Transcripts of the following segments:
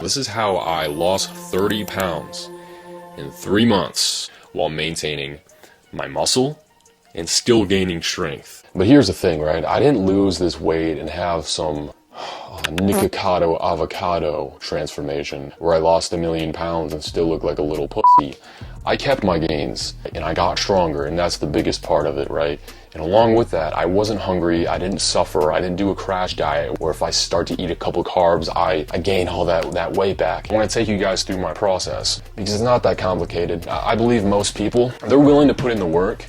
This is how I lost 30 pounds in 3 months while maintaining my muscle and still gaining strength. But here's the thing, right? I didn't lose this weight and have some Nikocado avocado transformation where I lost 1,000,000 pounds and still look like a little pussy. I kept my gains and I got stronger, and that's the biggest part of it, right? And along with that, I wasn't hungry, I didn't suffer, I didn't do a crash diet where if I start to eat a couple carbs, I gain all that weight back. I want to take you guys through my process because it's not that complicated. I believe most people, they're willing to put in the work,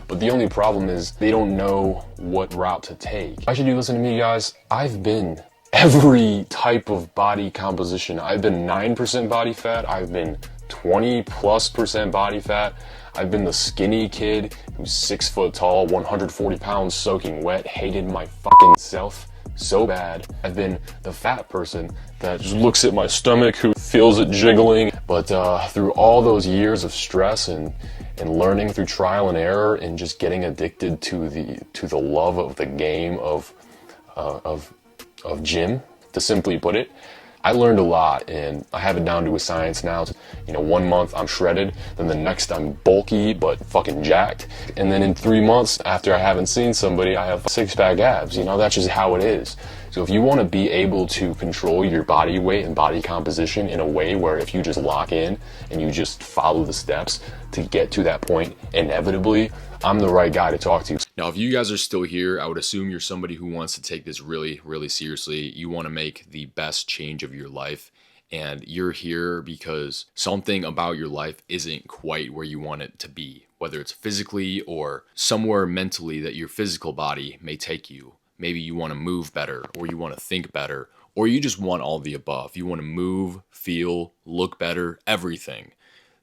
but the only problem is they don't know what route to take. Why should you listen to me, guys? I've been every type of body composition. I've been 9% body fat, I've been 20+% body fat. I've been the skinny kid who's 6 foot tall, 140 pounds, soaking wet, hated my fucking self so bad. I've been the fat person that just looks at my stomach, who feels it jiggling. But through all those years of stress and learning through trial and error and just getting addicted to the love of the game of gym, to simply put it, I learned a lot, and I have it down to a science now. 1 month I'm shredded, then the next I'm bulky but fucking jacked, and then in 3 months after I haven't seen somebody, I have 6-pack abs. That's just how it is. So if you want to be able to control your body weight and body composition in a way where if you just lock in and you just follow the steps to get to that point, inevitably, I'm the right guy to talk to. Now, if you guys are still here, I would assume you're somebody who wants to take this really, really seriously. You want to make the best change of your life, and you're here because something about your life isn't quite where you want it to be, whether it's physically or somewhere mentally that your physical body may take you. Maybe you want to move better, or you want to think better, or you just want all of the above. You want to move, feel, look better, everything.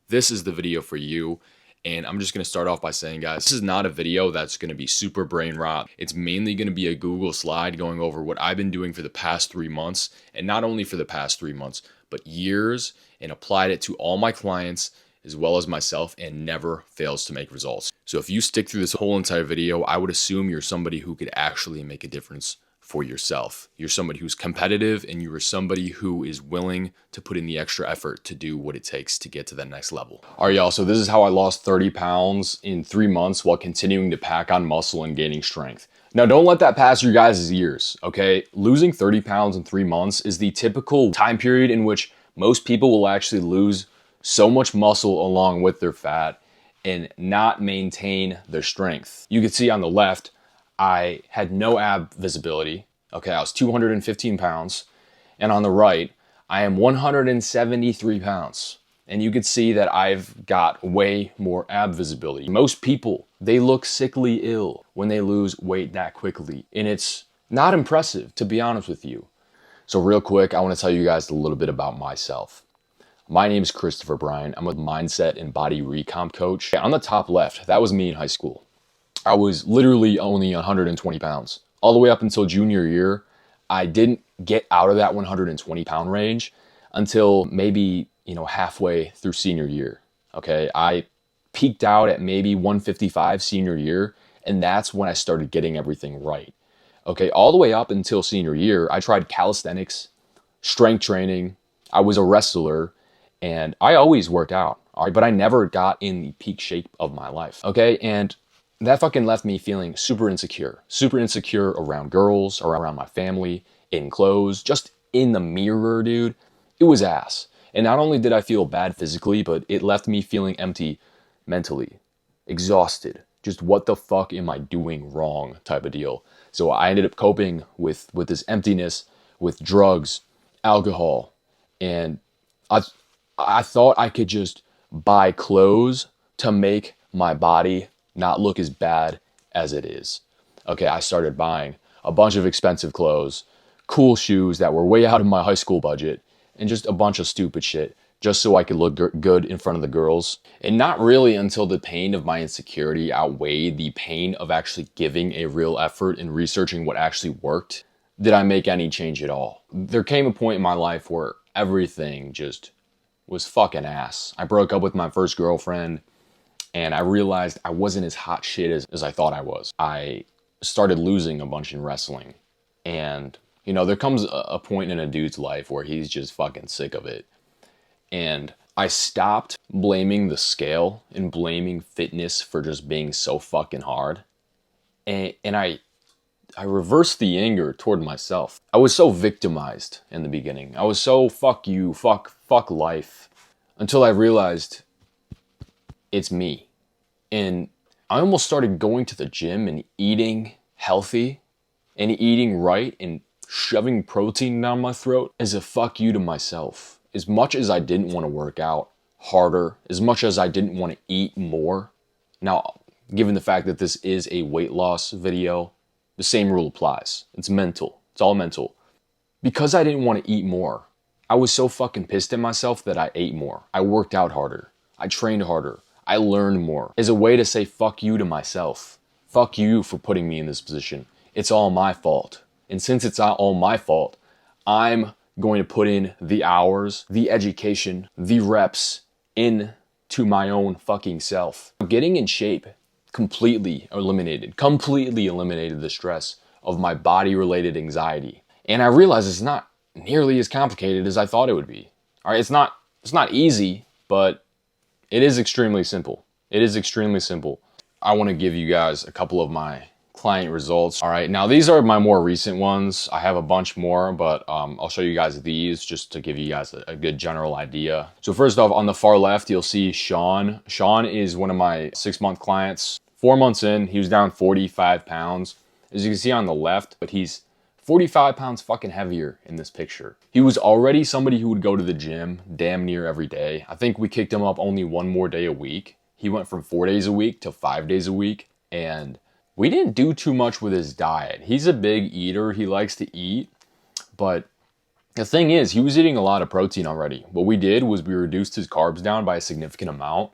This is the video for you. And I'm just going to start off by saying, guys, this is not a video that's going to be super brain rot. It's mainly going to be a Google slide going over what I've been doing for the past 3 months, and not only for the past 3 months, but years, and applied it to all my clients as well as myself, and never fails to make results. So if you stick through this whole entire video, I would assume you're somebody who could actually make a difference for yourself. You're somebody who's competitive, and you are somebody who is willing to put in the extra effort to do what it takes to get to that next level. All right, y'all, so this is how I lost 30 pounds in 3 months while continuing to pack on muscle and gaining strength. Now, don't let that pass your guys' ears, okay? Losing 30 pounds in 3 months is the typical time period in which most people will actually lose so much muscle along with their fat and not maintain their strength. You can see on the left, I had no ab visibility. Okay, I was 215 pounds. And on the right, I am 173 pounds. And you can see that I've got way more ab visibility. Most people, they look sickly ill when they lose weight that quickly. And it's not impressive, to be honest with you. So real quick, I want to tell you guys a little bit about myself. My name is Christopher Bryan. I'm a mindset and body recomp coach. On the top left, that was me in high school. I was literally only 120 pounds. All the way up until junior year, I didn't get out of that 120 pound range until maybe, halfway through senior year. Okay, I peaked out at maybe 155 senior year, and that's when I started getting everything right. Okay, all the way up until senior year, I tried calisthenics, strength training, I was a wrestler, and I always worked out, all right, but I never got in the peak shape of my life, okay? And that fucking left me feeling super insecure around girls, around my family, in clothes, just in the mirror, dude. It was ass. And not only did I feel bad physically, but it left me feeling empty mentally, exhausted. Just what the fuck am I doing wrong type of deal. So I ended up coping with this emptiness with drugs, alcohol, and I thought I could just buy clothes to make my body not look as bad as it is. Okay, I started buying a bunch of expensive clothes, cool shoes that were way out of my high school budget, and just a bunch of stupid shit just so I could look good in front of the girls. And not really until the pain of my insecurity outweighed the pain of actually giving a real effort in researching what actually worked did I make any change at all. There came a point in my life where everything just was fucking ass. I broke up with my first girlfriend, and I realized I wasn't as hot shit as I thought I was. I started losing a bunch in wrestling, and You know, there comes a point in a dude's life where he's just fucking sick of it. And I stopped blaming the scale and blaming fitness for just being so fucking hard. And I reversed the anger toward myself. I was so victimized in the beginning. I was so fuck you, fuck life. Until I realized it's me. And I almost started going to the gym and eating healthy and eating right and shoving protein down my throat as a fuck you to myself. As much as I didn't want to work out harder, as much as I didn't want to eat more. Now, given the fact that this is a weight loss video, the same rule applies. It's mental. It's all mental. Because I didn't want to eat more, I was so fucking pissed at myself that I ate more. I worked out harder. I trained harder. I learned more. As a way to say fuck you to myself. Fuck you for putting me in this position. It's all my fault. And since it's not all my fault, I'm going to put in the hours, the education, the reps into my own fucking self. Getting in shape completely eliminated the stress of my body-related anxiety. And I realized it's not nearly as complicated as I thought it would be. All right, it's not easy, but it is extremely simple. It is extremely simple. I want to give you guys a couple of my client results. All right, now these are my more recent ones. I have a bunch more, but I'll show you guys these just to give you guys a good general idea. So first off, on the far left, you'll see Sean. Sean is one of my 6-month clients. 4 months in, he was down 45 pounds. As you can see on the left, but he's 45 pounds fucking heavier in this picture. He was already somebody who would go to the gym damn near every day. I think we kicked him up only one more day a week. He went from 4 days a week to 5 days a week, and we didn't do too much with his diet. He's a big eater. He likes to eat, but the thing is, he was eating a lot of protein already. What we did was we reduced his carbs down by a significant amount,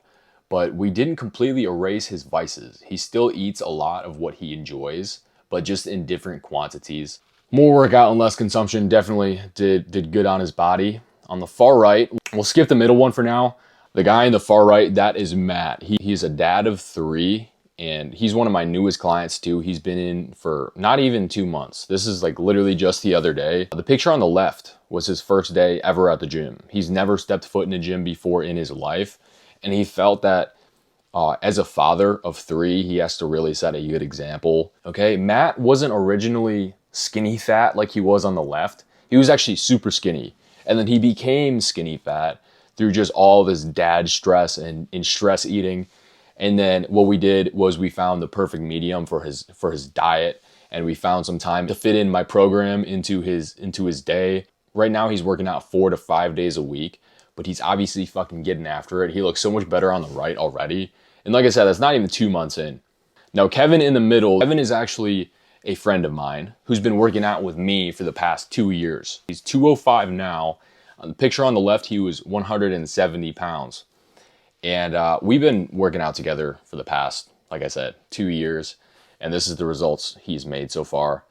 but we didn't completely erase his vices. He still eats a lot of what he enjoys, but just in different quantities. More workout and less consumption definitely did good on his body. On the far right, we'll skip the middle one for now. The guy in the far right, that is Matt. He's a dad of 3, and he's one of my newest clients too. He's been in for not even 2 months. This is like literally just the other day. The picture on the left was his first day ever at the gym. He's never stepped foot in a gym before in his life. And he felt that as a father of 3, he has to really set a good example. Okay, Matt wasn't originally skinny fat like he was on the left. He was actually super skinny. And then he became skinny fat through just all of his dad stress and stress eating. And then what we did was we found the perfect medium for his diet. And we found some time to fit in my program into his day. Right now he's working out 4 to 5 days a week. But he's obviously fucking getting after it. He looks so much better on the right already. And like I said, that's not even 2 months in. Now, Kevin in the middle, Kevin is actually a friend of mine who's been working out with me for the past 2 years. He's 205 now. On the picture on the left, he was 170 pounds. And we've been working out together for the past, like I said, 2 years. And this is the results he's made so far.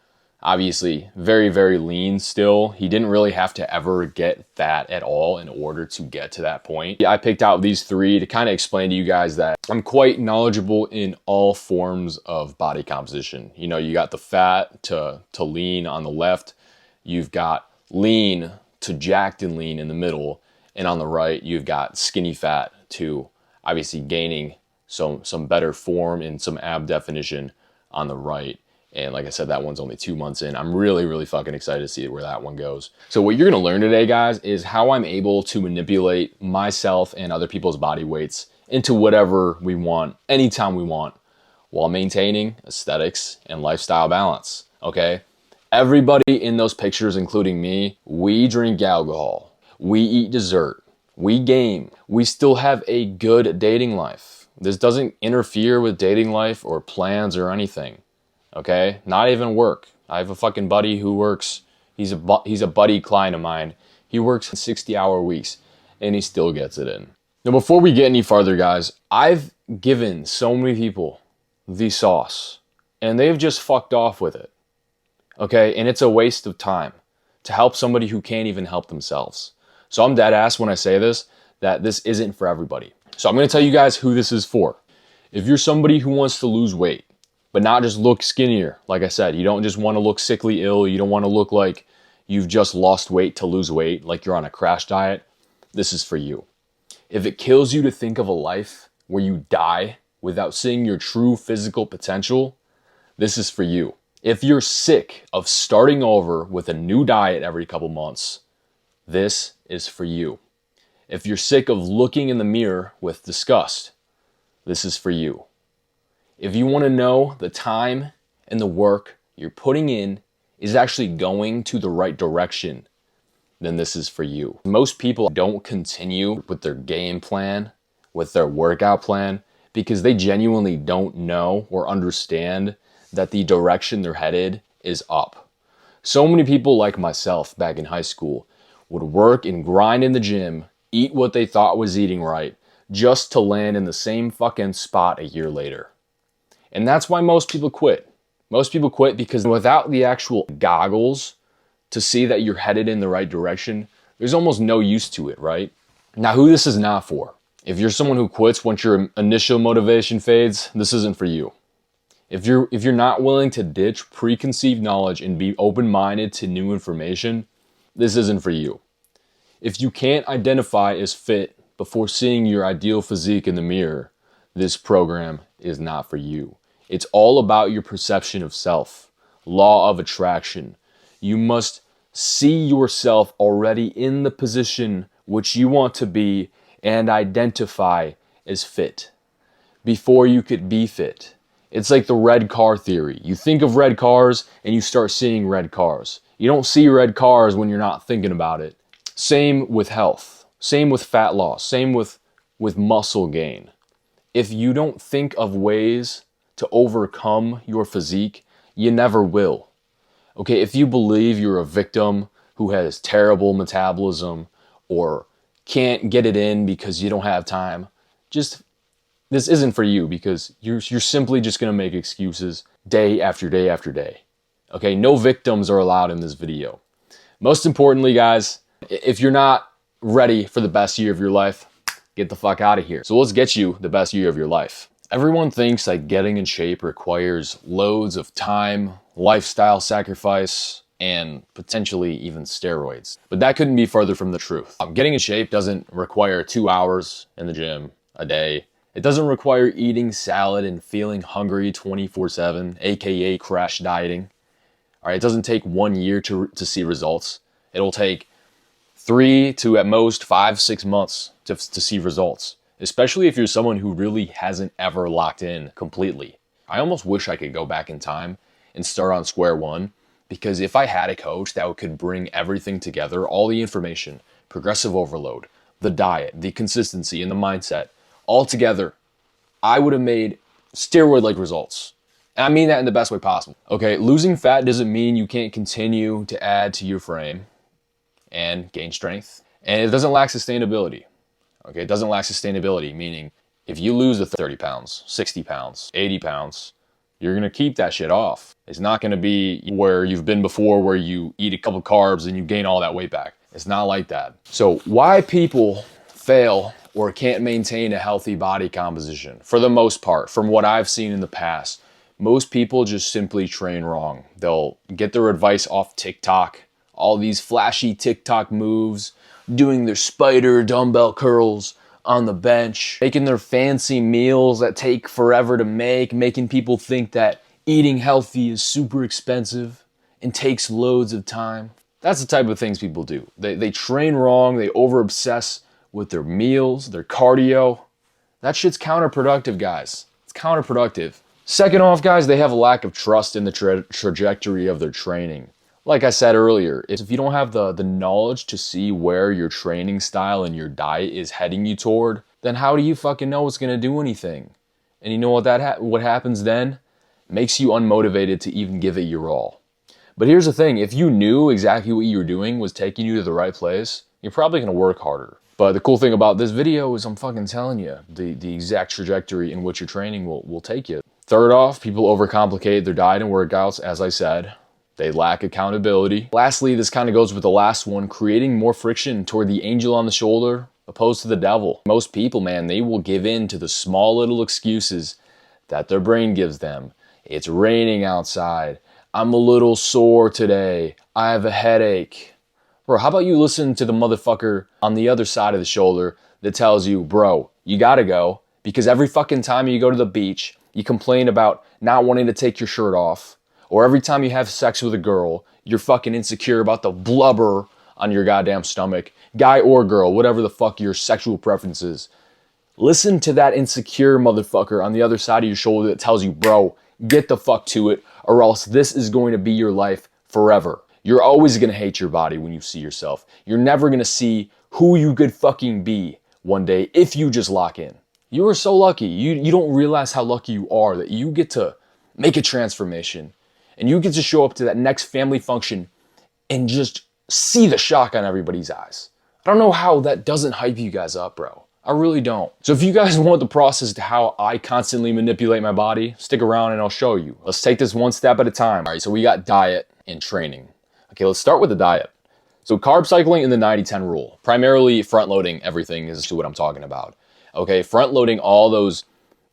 Obviously, very, very lean still. He didn't really have to ever get fat at all in order to get to that point. I picked out these 3 to kind of explain to you guys that I'm quite knowledgeable in all forms of body composition. You know, you got the fat to lean on the left. You've got lean to jacked and lean in the middle. And on the right, you've got skinny fat to obviously gaining some better form and some ab definition on the right. And like I said, that one's only 2 months in. I'm really, really fucking excited to see where that one goes. So what you're gonna learn today, guys, is how I'm able to manipulate myself and other people's body weights into whatever we want, anytime we want, while maintaining aesthetics and lifestyle balance, okay? Everybody in those pictures, including me, we drink alcohol, we eat dessert, we game, we still have a good dating life. This doesn't interfere with dating life or plans or anything. Okay, not even work. I have a fucking buddy who works, he's a buddy client of mine. He works 60-hour weeks and he still gets it in. Now, before we get any farther, guys, I've given so many people the sauce and they've just fucked off with it. Okay, and it's a waste of time to help somebody who can't even help themselves. So I'm dead ass when I say this, that this isn't for everybody. So I'm gonna tell you guys who this is for. If you're somebody who wants to lose weight, but not just look skinnier. Like I said, you don't just want to look sickly ill. You don't want to look like you've just lost weight to lose weight, like you're on a crash diet, this is for you. If it kills you to think of a life where you die without seeing your true physical potential, this is for you. If you're sick of starting over with a new diet every couple months, this is for you. If you're sick of looking in the mirror with disgust, this is for you. If you want to know the time and the work you're putting in is actually going to the right direction, then this is for you. Most people don't continue with their game plan, with their workout plan, because they genuinely don't know or understand that the direction they're headed is up. So many people like myself back in high school would work and grind in the gym, eat what they thought was eating right, just to land in the same fucking spot a year later. And that's why most people quit. Most people quit because without the actual goggles to see that you're headed in the right direction, there's almost no use to it, right? Now, who this is not for. If you're someone who quits once your initial motivation fades, this isn't for you. If you're not willing to ditch preconceived knowledge and be open-minded to new information, this isn't for you. If you can't identify as fit before seeing your ideal physique in the mirror, this program is not for you. It's all about your perception of self, law of attraction. You must see yourself already in the position which you want to be and identify as fit before you could be fit. It's like the red car theory. You think of red cars and you start seeing red cars. You don't see red cars when you're not thinking about it. Same with health. Same with fat loss. Same with muscle gain. If you don't think of ways to overcome your physique, you never will. Okay, if you believe you're a victim who has terrible metabolism or can't get it in because you don't have time, this isn't for you, because you're simply just going to make excuses day after day after day. Okay, no victims are allowed in this video. Most importantly, guys, if you're not ready for the best year of your life, get the fuck out of here. So let's get you the best year of your life. Everyone thinks that getting in shape requires loads of time, lifestyle sacrifice, and potentially even steroids. But that couldn't be further from the truth. Getting in shape doesn't require 2 hours in the gym a day. It doesn't require eating salad and feeling hungry 24/7, aka crash dieting. All right, it doesn't take 1 year to see results. It'll take 3 to at most 5-6 months to see results, especially if you're someone who really hasn't ever locked in completely. I almost wish I could go back in time and start on square one, because if I had a coach that could bring everything together, all the information, progressive overload, the diet, the consistency, and the mindset, all together, I would have made steroid-like results. And I mean that in the best way possible. Okay, losing fat doesn't mean you can't continue to add to your frame and gain strength. And it doesn't lack sustainability. Okay, it doesn't lack sustainability, meaning if you lose the 30 pounds, 60 pounds, 80 pounds, you're gonna keep that shit off. It's not gonna be where you've been before, where you eat a couple carbs and you gain all that weight back. It's not like that. So why people fail or can't maintain a healthy body composition, for the most part, from what I've seen in the past, most people just simply train wrong. They'll get their advice off TikTok, all these flashy TikTok moves, doing their spider dumbbell curls on the bench, making their fancy meals that take forever to make, making people think that eating healthy is super expensive and takes loads of time. That's the type of things people do. They train wrong, they over-obsess with their meals, their cardio. That shit's counterproductive, guys. It's counterproductive. Second off, guys, they have a lack of trust in the trajectory of their training. Like I said earlier, if you don't have the knowledge to see where your training style and your diet is heading you toward, then how do you fucking know it's gonna do anything? And you know what happens then? It makes you unmotivated to even give it your all. But here's the thing, if you knew exactly what you were doing was taking you to the right place, you're probably gonna work harder. But the cool thing about this video is I'm fucking telling you the exact trajectory in which your training will take you. Third off, people overcomplicate their diet and workouts, as I said. They lack accountability. Lastly, this kind of goes with the last one, creating more friction toward the angel on the shoulder opposed to the devil. Most people, man, they will give in to the small little excuses that their brain gives them. It's raining outside. I'm a little sore today. I have a headache. Bro, how about you listen to the motherfucker on the other side of the shoulder that tells you, bro, you gotta go, because every fucking time you go to the beach, you complain about not wanting to take your shirt off, or every time you have sex with a girl, you're fucking insecure about the blubber on your goddamn stomach, guy or girl, whatever the fuck your sexual preference is. Listen to that insecure motherfucker on the other side of your shoulder that tells you, bro, get the fuck to it, or else this is going to be your life forever. You're always going to hate your body when you see yourself. You're never going to see who you could fucking be one day if you just lock in. You are so lucky. You don't realize how lucky you are that you get to make a transformation and you get to show up to that next family function and just see the shock on everybody's eyes. I don't know how that doesn't hype you guys up, bro. I really don't. So if you guys want the process to how I constantly manipulate my body, stick around and I'll show you. Let's take this one step at a time. All right, so we got diet and training. Okay, let's start with the diet. So carb cycling and the 90-10 rule. Primarily front loading everything is what I'm talking about. Okay, front loading all those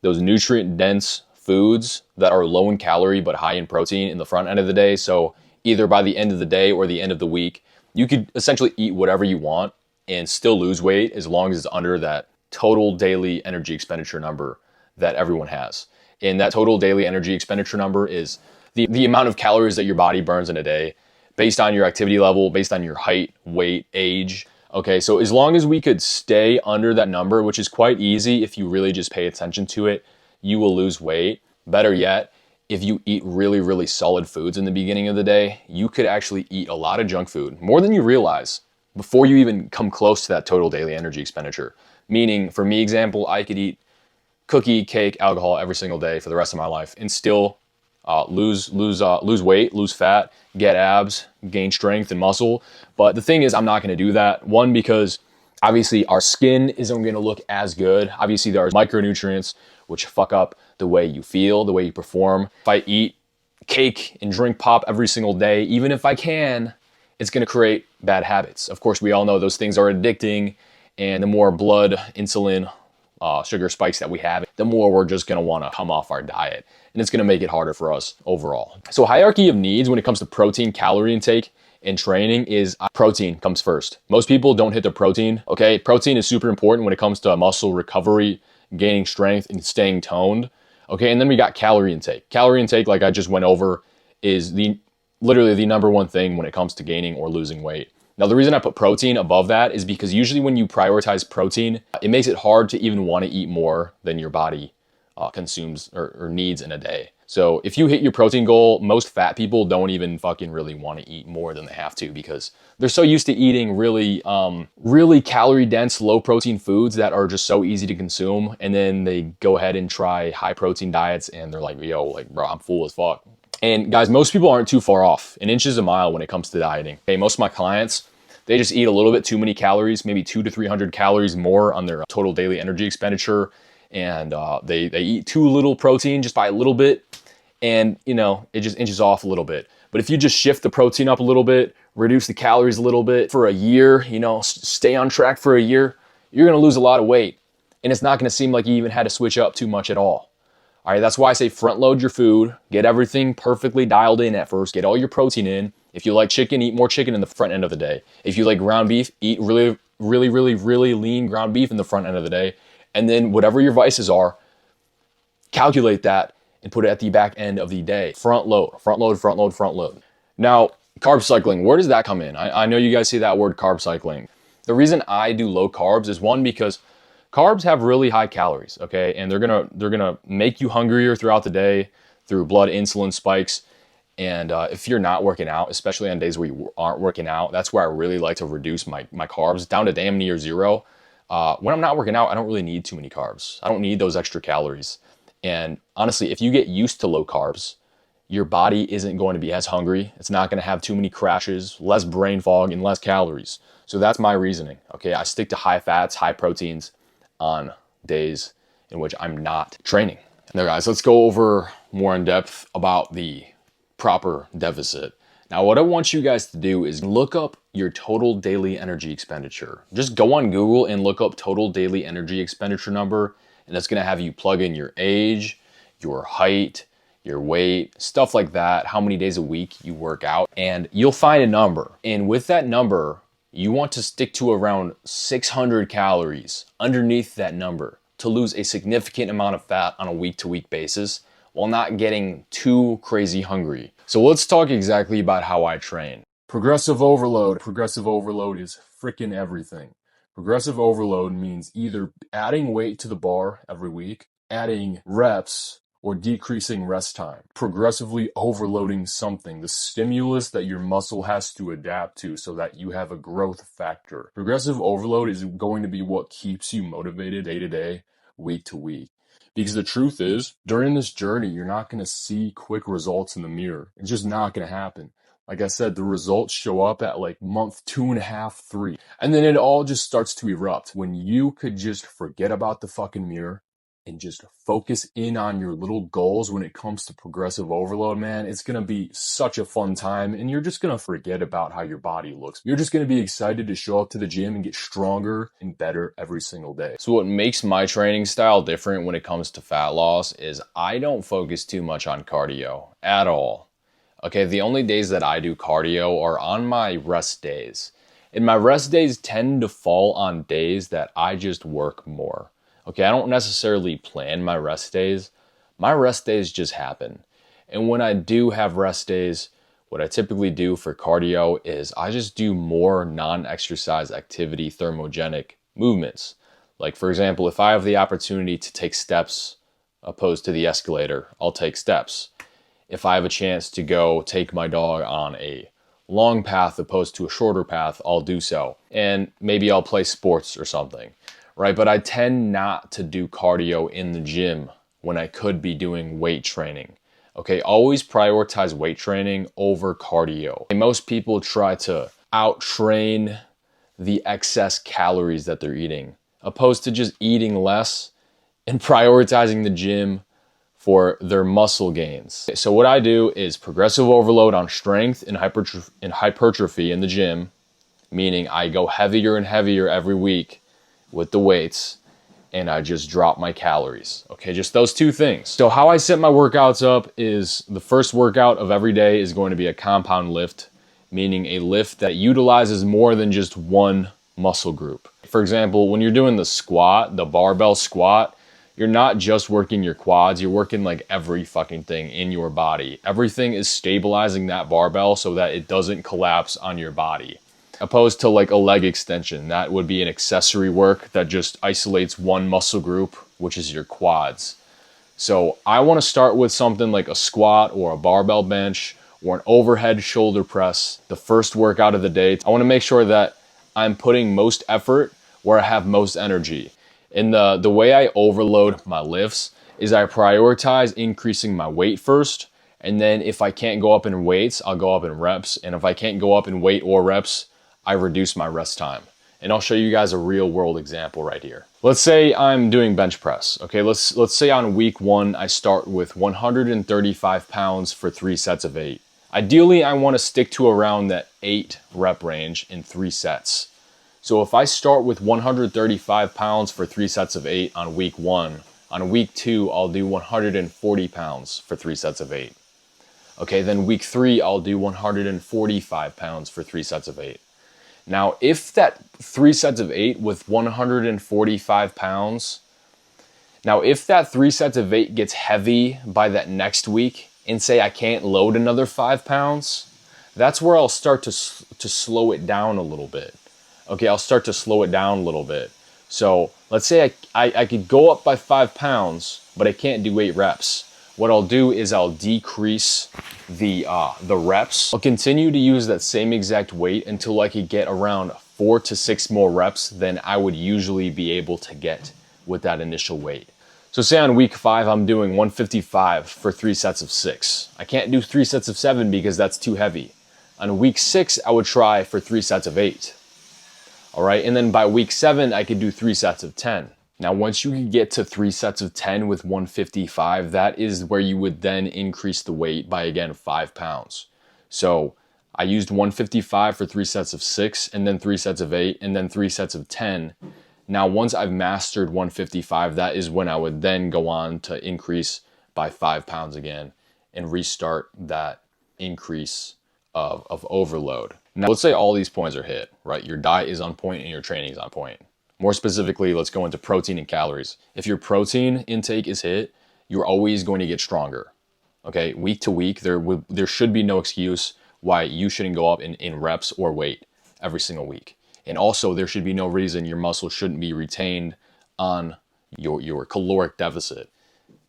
nutrient dense foods that are low in calorie but high in protein in the front end of the day. So either by the end of the day or the end of the week, you could essentially eat whatever you want and still lose weight as long as it's under that total daily energy expenditure number that everyone has. And that total daily energy expenditure number is the amount of calories that your body burns in a day based on your activity level, based on your height, weight, age. Okay, so as long as we could stay under that number, which is quite easy if you really just pay attention to it, you will lose weight. Better yet, if you eat really, really solid foods in the beginning of the day, you could actually eat a lot of junk food, more than you realize, before you even come close to that total daily energy expenditure. Meaning, for me example, I could eat cookie, cake, alcohol every single day for the rest of my life and still lose weight, lose fat, get abs, gain strength and muscle. But the thing is, I'm not going to do that. One, because obviously our skin isn't going to look as good. Obviously there are micronutrients which fuck up the way you feel, the way you perform. If I eat cake and drink pop every single day, even if I can, it's going to create bad habits. Of course, we all know those things are addicting, and the more blood, insulin, sugar spikes that we have, the more we're just going to want to come off our diet, and it's going to make it harder for us overall. So hierarchy of needs when it comes to protein, calorie intake, and training is protein comes first. Most people don't hit their protein, okay? Protein is super important when it comes to muscle recovery, gaining strength, and staying toned, okay? And then we got calorie intake. Calorie intake, like I just went over, is literally the number one thing when it comes to gaining or losing weight. Now, the reason I put protein above that is because usually when you prioritize protein, it makes it hard to even want to eat more than your body consumes or needs in a day. So if you hit your protein goal, most fat people don't even fucking really want to eat more than they have to because they're so used to eating really calorie dense, low protein foods that are just so easy to consume. And then they go ahead and try high protein diets and they're like, yo, like, bro, I'm full as fuck. And guys, most people aren't too far off. An inch is a mile when it comes to dieting. Okay, most of my clients, they just eat a little bit too many calories, maybe 200 to 300 calories more on their total daily energy expenditure. And they eat too little protein just by a little bit. And, you know, it just inches off a little bit. But if you just shift the protein up a little bit, reduce the calories a little bit for a year, you know, stay on track for a year, you're going to lose a lot of weight. And it's not going to seem like you even had to switch up too much at all. All right, that's why I say front load your food, get everything perfectly dialed in at first, get all your protein in. If you like chicken, eat more chicken in the front end of the day. If you like ground beef, eat really lean ground beef in the front end of the day. And then whatever your vices are, calculate that and put it at the back end of the day. Front load, front load, front load, front load. Now, carb cycling, where does that come in? I know you guys see that word carb cycling. The reason I do low carbs is one, because carbs have really high calories, okay? And they're gonna make you hungrier throughout the day through blood insulin spikes. And if you're not working out, especially on days where you aren't working out, that's where I really like to reduce my carbs down to damn near zero. When I'm not working out, I don't really need too many carbs. I don't need those extra calories. And honestly, if you get used to low carbs, your body isn't going to be as hungry. It's not going to have too many crashes, less brain fog, and less calories. So that's my reasoning, okay? I stick to high fats, high proteins on days in which I'm not training. Now guys, let's go over more in depth about the proper deficit. Now what I want you guys to do is look up your total daily energy expenditure. Just go on Google and look up total daily energy expenditure number, and that's gonna have you plug in your age, your height, your weight, stuff like that, how many days a week you work out, and you'll find a number. And with that number, you want to stick to around 600 calories underneath that number to lose a significant amount of fat on a week-to-week basis while not getting too crazy hungry. So let's talk exactly about how I train. Progressive overload. Progressive overload is freaking everything. Progressive overload means either adding weight to the bar every week, adding reps, or decreasing rest time. Progressively overloading something, the stimulus that your muscle has to adapt to so that you have a growth factor. Progressive overload is going to be what keeps you motivated day to day, week to week. Because the truth is, during this journey, you're not going to see quick results in the mirror. It's just not going to happen. Like I said, the results show up at like month 2.5, 3. And then it all just starts to erupt. When you could just forget about the fucking mirror and just focus in on your little goals when it comes to progressive overload, man, it's going to be such a fun time. And you're just going to forget about how your body looks. You're just going to be excited to show up to the gym and get stronger and better every single day. So what makes my training style different when it comes to fat loss is I don't focus too much on cardio at all. Okay, the only days that I do cardio are on my rest days. And my rest days tend to fall on days that I just work more. Okay, I don't necessarily plan my rest days. My rest days just happen. And when I do have rest days, what I typically do for cardio is I just do more non-exercise activity thermogenic movements. Like for example, if I have the opportunity to take steps opposed to the escalator, I'll take steps. If I have a chance to go take my dog on a long path opposed to a shorter path, I'll do so. And maybe I'll play sports or something, right? But I tend not to do cardio in the gym when I could be doing weight training. Okay, always prioritize weight training over cardio. And most people try to out-train the excess calories that they're eating, opposed to just eating less and prioritizing the gym for their muscle gains. So what I do is progressive overload on strength and hypertrophy in the gym, meaning I go heavier and heavier every week with the weights, and I just drop my calories. Okay, just those two things. So how I set my workouts up is the first workout of every day is going to be a compound lift, meaning a lift that utilizes more than just one muscle group. For example, when you're doing the squat, the barbell squat, you're not just working your quads, you're working like every fucking thing in your body. Everything is stabilizing that barbell so that it doesn't collapse on your body. Opposed to like a leg extension, that would be an accessory work that just isolates one muscle group, which is your quads. So I want to start with something like a squat or a barbell bench or an overhead shoulder press, the first workout of the day. I want to make sure that I'm putting most effort where I have most energy. And the way I overload my lifts is I prioritize increasing my weight first. And then if I can't go up in weights, I'll go up in reps. And if I can't go up in weight or reps, I reduce my rest time. And I'll show you guys a real world example right here. Let's say I'm doing bench press. Okay, let's say on week 1, I start with 135 pounds for 3 sets of 8. Ideally, I want to stick to around that 8 rep range in 3 sets. So if I start with 135 pounds for 3 sets of 8 on week 1, on week 2, I'll do 140 pounds for 3 sets of 8. Okay, then week 3, I'll do 145 pounds for 3 sets of 8. Now, if that 3 sets of 8 with 145 pounds, now if that 3 sets of 8 gets heavy by that next week, and say I can't load another 5 pounds, that's where I'll start to slow it down a little bit. Okay, I'll start to slow it down a little bit. So let's say I could go up by 5 pounds, but I can't do 8 reps. What I'll do is I'll decrease the reps. I'll continue to use that same exact weight until I could get around 4 to 6 more reps than I would usually be able to get with that initial weight. So say on week 5, I'm doing 155 for 3 sets of 6. I can't do 3 sets of 7 because that's too heavy. On week 6, I would try for 3 sets of 8. All right, and then by week 7, I could do 3 sets of 10. Now, once you can get to 3 sets of 10 with 155, that is where you would then increase the weight by, again, 5 pounds. So I used 155 for 3 sets of 6, and then 3 sets of 8, and then 3 sets of 10. Now, once I've mastered 155, that is when I would then go on to increase by 5 pounds again and restart that increase of overload. Now, let's say all these points are hit, right? Your diet is on point and your training is on point. More specifically, let's go into protein and calories. If your protein intake is hit, you're always going to get stronger. Okay, week to week, there should be no excuse why you shouldn't go up in reps or weight every single week. And also, there should be no reason your muscle shouldn't be retained on your caloric deficit.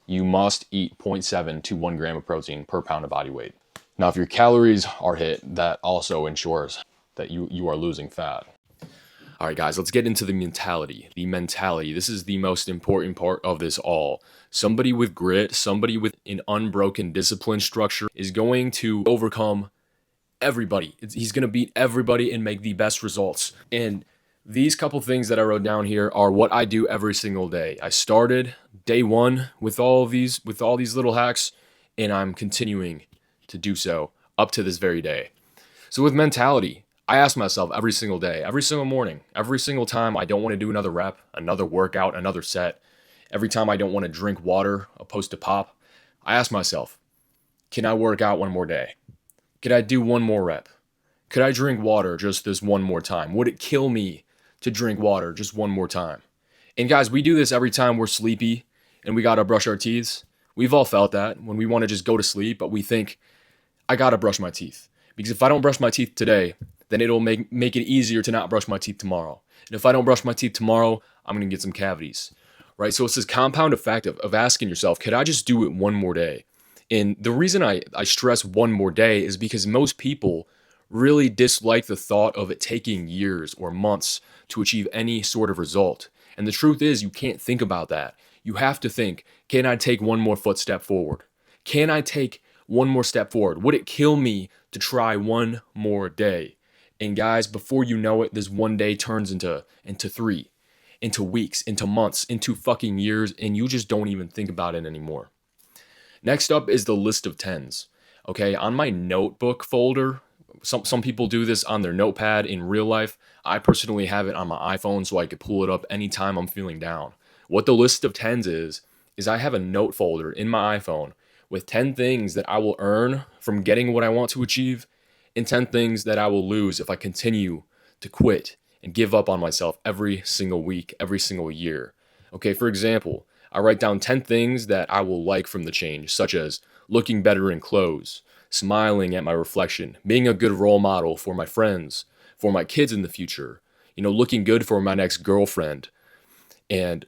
You must eat 0.7 to 1 gram of protein per pound of body weight. Now, if your calories are hit, that also ensures that you are losing fat. All right, guys, let's get into the mentality. The mentality. This is the most important part of this all. Somebody with grit, somebody with an unbroken discipline structure is going to overcome everybody. He's going to beat everybody and make the best results. And these couple things that I wrote down here are what I do every single day. I started day one with all these little hacks, and I'm continuing to do so up to this very day. So with mentality, I ask myself every single day, every single morning, every single time I don't want to do another rep, another workout, another set, every time I don't want to drink water opposed to pop, I ask myself, can I work out one more day? Could I do one more rep? Could I drink water just this one more time? Would it kill me to drink water just one more time? And guys, we do this every time we're sleepy and we got to brush our teeth. We've all felt that when we want to just go to sleep, but we think, I got to brush my teeth. Because if I don't brush my teeth today, then it'll make it easier to not brush my teeth tomorrow. And if I don't brush my teeth tomorrow, I'm going to get some cavities, right? So it's this compound effect of asking yourself, could I just do it one more day? And the reason I stress one more day is because most people really dislike the thought of it taking years or months to achieve any sort of result. And the truth is, you can't think about that. You have to think, can I take one more footstep forward? Can I take one more step forward? Would it kill me to try one more day? And guys, before you know it, this one day turns into 3, into weeks, into months, into fucking years, and you just don't even think about it anymore. Next up is the list of 10s. Okay, on my notebook folder, some people do this on their notepad in real life. I personally have it on my iPhone so I could pull it up anytime I'm feeling down. What the list of 10s is I have a note folder in my iPhone with 10 things that I will earn from getting what I want to achieve, and 10 things that I will lose if I continue to quit and give up on myself every single week, every single year. Okay, for example, I write down 10 things that I will like from the change, such as looking better in clothes, smiling at my reflection, being a good role model for my friends, for my kids in the future, looking good for my next girlfriend, and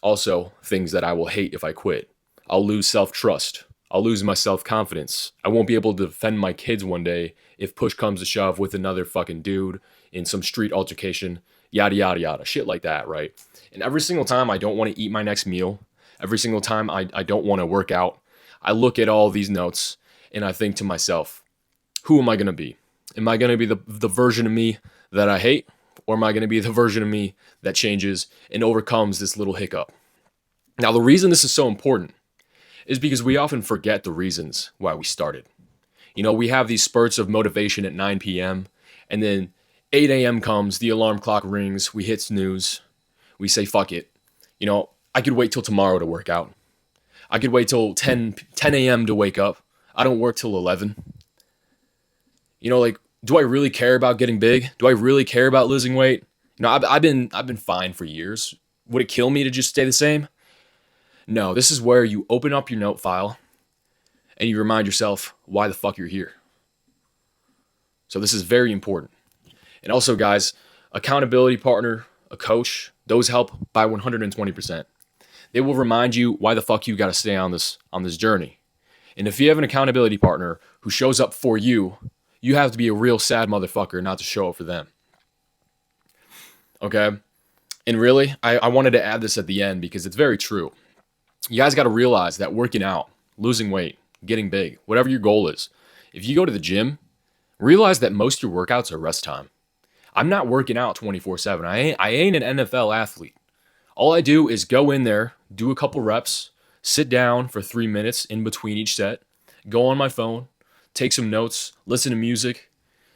also things that I will hate if I quit. I'll lose self-trust. I'll lose my self-confidence. I won't be able to defend my kids one day if push comes to shove with another fucking dude in some street altercation, yada, yada, yada, shit like that, right? And every single time I don't want to eat my next meal, every single time I don't want to work out, I look at all these notes and I think to myself, who am I going to be? Am I going to be the version of me that I hate? Or am I going to be the version of me that changes and overcomes this little hiccup? Now, the reason this is so important is because we often forget the reasons why we started. We have these spurts of motivation at 9 p.m. and then 8 a.m. comes, the alarm clock rings, we hit snooze, we say, fuck it. I could wait till tomorrow to work out. I could wait till 10 a.m. to wake up. I don't work till 11. Do I really care about getting big? Do I really care about losing weight? I've been fine for years. Would it kill me to just stay the same? No, this is where you open up your note file and you remind yourself why the fuck you're here. So this is very important. And also, guys, accountability partner, a coach, those help by 120%. They will remind you why the fuck you got to stay on this journey. And if you have an accountability partner who shows up for you, you have to be a real sad motherfucker not to show up for them. Okay? And really, I wanted to add this at the end because it's very true. You guys got to realize that working out, losing weight, getting big, whatever your goal is, if you go to the gym, realize that most of your workouts are rest time. I'm not working out 24/7. I ain't an NFL athlete. All I do is go in there, do a couple reps, sit down for 3 minutes in between each set, go on my phone, take some notes, listen to music,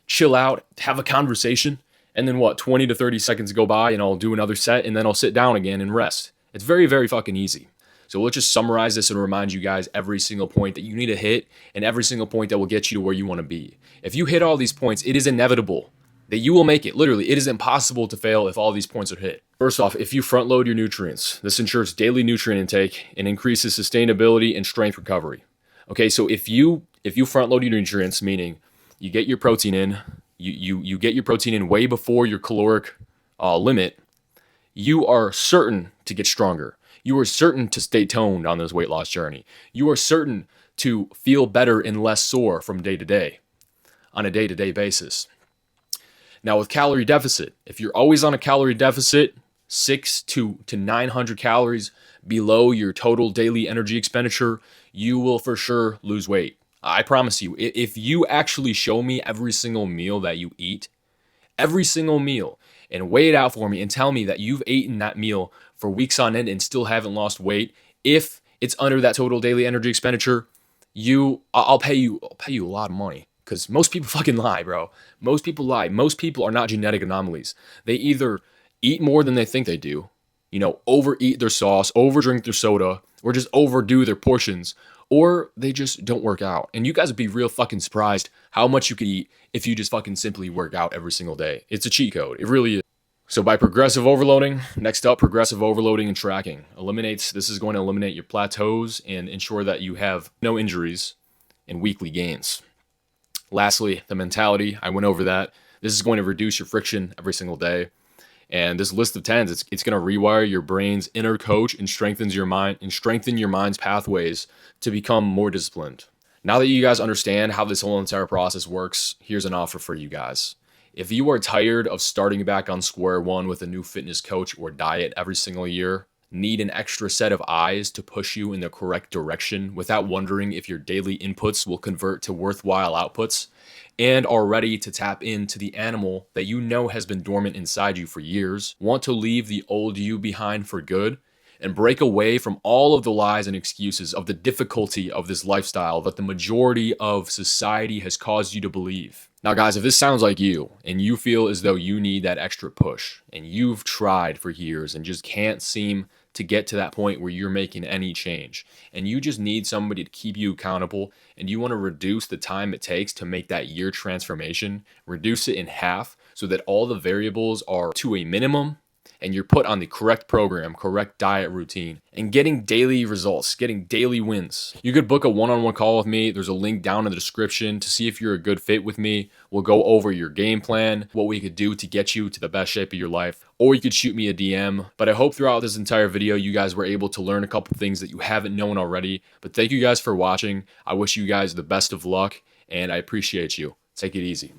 chill out, have a conversation, and then 20 to 30 seconds go by and I'll do another set and then I'll sit down again and rest. It's very, very fucking easy. So let's just summarize this and remind you guys every single point that you need to hit and every single point that will get you to where you want to be. If you hit all these points, it is inevitable that you will make it. Literally, it is impossible to fail if all these points are hit. First off, if you front load your nutrients, this ensures daily nutrient intake and increases sustainability and strength recovery. Okay, so if you front load your nutrients, meaning you get your protein in, you get your protein in way before your caloric limit, you are certain to get stronger. You are certain to stay toned on this weight loss journey. You are certain to feel better and less sore from day to day, on a day-to-day basis. Now with calorie deficit, if you're always on a calorie deficit, 600 to 900 calories below your total daily energy expenditure, you will for sure lose weight. I promise you, if you actually show me every single meal that you eat, every single meal, and weigh it out for me and tell me that you've eaten that meal for weeks on end and still haven't lost weight, if it's under that total daily energy expenditure, I'll pay you a lot of money. Because most people fucking lie, bro. Most people lie. Most people are not genetic anomalies. They either eat more than they think they do, overeat their sauce, overdrink their soda, or just overdo their portions, or they just don't work out. And you guys would be real fucking surprised how much you could eat if you just fucking simply work out every single day. It's a cheat code. It really is. So by progressive overloading, next up, progressive overloading and tracking. This is going to eliminate your plateaus and ensure that you have no injuries and weekly gains. Lastly, the mentality. I went over that. This is going to reduce your friction every single day. And this list of 10s, it's going to rewire your brain's inner coach and strengthen your mind's pathways to become more disciplined. Now that you guys understand how this whole entire process works, here's an offer for you guys. If you are tired of starting back on square one with a new fitness coach or diet every single year, need an extra set of eyes to push you in the correct direction without wondering if your daily inputs will convert to worthwhile outputs, and are ready to tap into the animal that you know has been dormant inside you for years, want to leave the old you behind for good, and break away from all of the lies and excuses of the difficulty of this lifestyle that the majority of society has caused you to believe. Now guys, if this sounds like you and you feel as though you need that extra push and you've tried for years and just can't seem to get to that point where you're making any change and you just need somebody to keep you accountable and you want to reduce the time it takes to make that year transformation, reduce it in half so that all the variables are to a minimum and you're put on the correct program, correct diet routine, and getting daily results, getting daily wins. You could book a one-on-one call with me. There's a link down in the description to see if you're a good fit with me. We'll go over your game plan, what we could do to get you to the best shape of your life, or you could shoot me a DM. But I hope throughout this entire video, you guys were able to learn a couple things that you haven't known already. But thank you guys for watching. I wish you guys the best of luck, and I appreciate you. Take it easy.